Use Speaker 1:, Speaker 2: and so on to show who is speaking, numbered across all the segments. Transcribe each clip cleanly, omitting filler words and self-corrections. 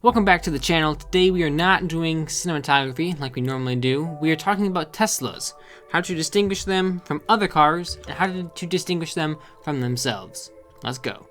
Speaker 1: Welcome back to the channel. Today we are not doing cinematography like we normally do. We are talking about Teslas, how to distinguish them from other cars, and how to distinguish them from themselves. Let's go.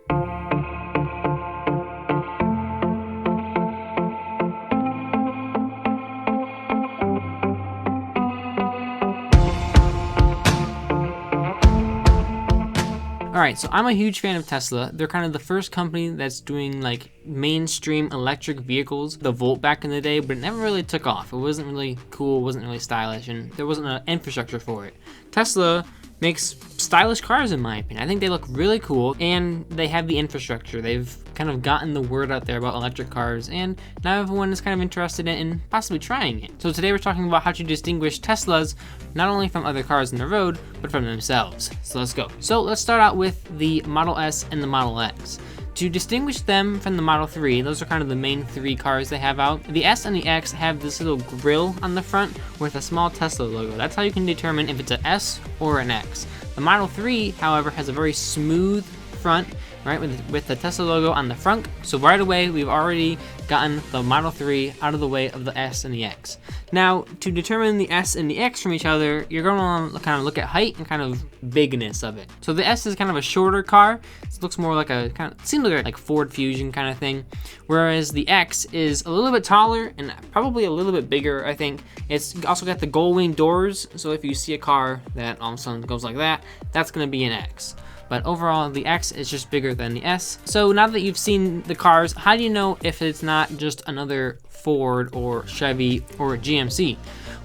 Speaker 1: Alright, so I'm a huge fan of Tesla. They're kind of the first company that's doing like mainstream electric vehicles, the Volt back in the day, but it never really took off. It wasn't really cool, wasn't really stylish, and there wasn't an infrastructure for it. Tesla makes stylish cars in my opinion. I think they look really cool and they have the infrastructure. They've kind of gotten the word out there about electric cars and now everyone is kind of interested in possibly trying it. So today we're talking about how to distinguish Teslas not only from other cars on the road, but from themselves. So let's go. So let's start out with the Model S and the Model X. To distinguish them from the Model 3, those are kind of the main three cars they have out. The S and the X have this little grille on the front with a small Tesla logo. That's how you can determine if it's an S or an X. The Model 3, however, has a very smooth front, right, with the Tesla logo on the front. So right away, we've already gotten the Model 3 out of the way of the S and the X. Now, to determine the S and the X from each other, you're going to want to kind of look at height and kind of bigness of it. So the S is kind of a shorter car. It looks more like a kind of, seems like Ford Fusion kind of thing. Whereas the X is a little bit taller and probably a little bit bigger, I think. It's also got the gull wing doors. So if you see a car that all of a sudden goes like that, that's going to be an X. But overall, the X is just bigger than the S. So now that you've seen the cars, how do you know if it's not just another Ford or Chevy or GMC?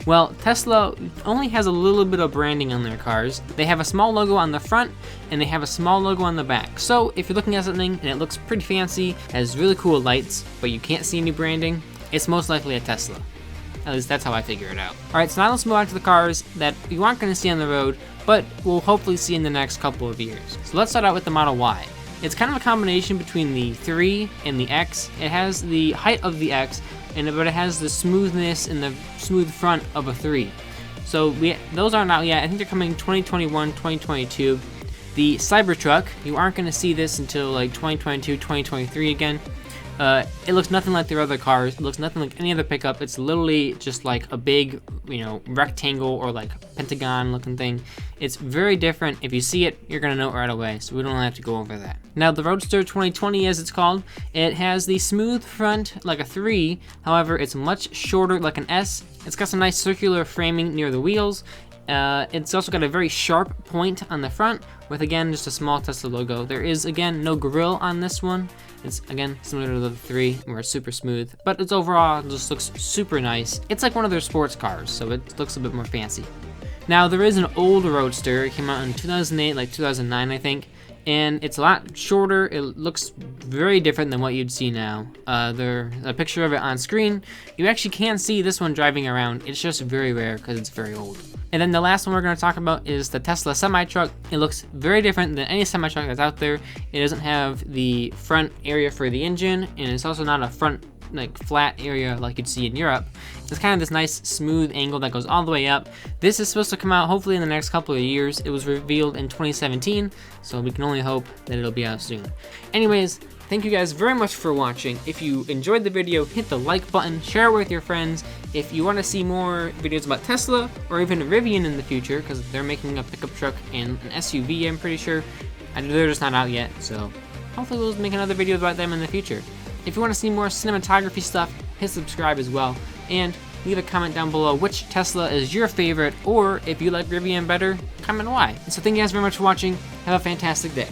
Speaker 1: Well, Tesla only has a little bit of branding on their cars. They have a small logo on the front and they have a small logo on the back. So if you're looking at something and it looks pretty fancy, has really cool lights, but you can't see any branding, it's most likely a Tesla. At least that's how I figure it out. Alright, so now let's move on to the cars that you aren't going to see on the road, but we'll hopefully see in the next couple of years. So let's start out with the Model Y. It's kind of a combination between the 3 and the X. It has the height of the X, but it has the smoothness and the smooth front of a 3. So those aren't out yet. I think they're coming 2021, 2022. The Cybertruck, you aren't going to see this until like 2022, 2023 again. It looks nothing like their other cars. It looks nothing like any other pickup. It's literally just like a big, rectangle or like pentagon looking thing. It's very different. If you see it, you're gonna know it right away. So we don't have to go over that. Now the Roadster 2020, as it's called, it has the smooth front like a 3. However, it's much shorter like an S. It's got some nice circular framing near the wheels. It's also got a very sharp point on the front with, again, just a small Tesla logo. There is, again, no grille on this one. It's, again, similar to the 3 where it's super smooth, but it's overall just looks super nice. It's like one of their sports cars, so it looks a bit more fancy. Now, there is an old Roadster. It came out in 2008, like 2009, I think. And it's a lot shorter. It looks very different than what you'd see now. There's a picture of it on screen. You actually can see this one driving around. It's just very rare because it's very old. And then the last one we're going to talk about is the Tesla semi-truck. It looks very different than any semi-truck that's out there. It doesn't have the front area for the engine, and it's also not a front flat area like you'd see in Europe. It's kind of this nice smooth angle that goes all the way up. This is supposed to come out hopefully in the next couple of years. It was revealed in 2017, so we can only hope that it'll be out soon. Anyways, thank you guys very much for watching. If you enjoyed the video, hit the like button, share it with your friends. If you want to see more videos about Tesla or even Rivian in the future, because they're making a pickup truck and an SUV, I'm pretty sure. They're just not out yet, so hopefully we'll make another video about them in the future. If you want to see more cinematography stuff, hit subscribe as well, and leave a comment down below which Tesla is your favorite, or if you like Rivian better, comment why. So thank you guys very much for watching. Have a fantastic day.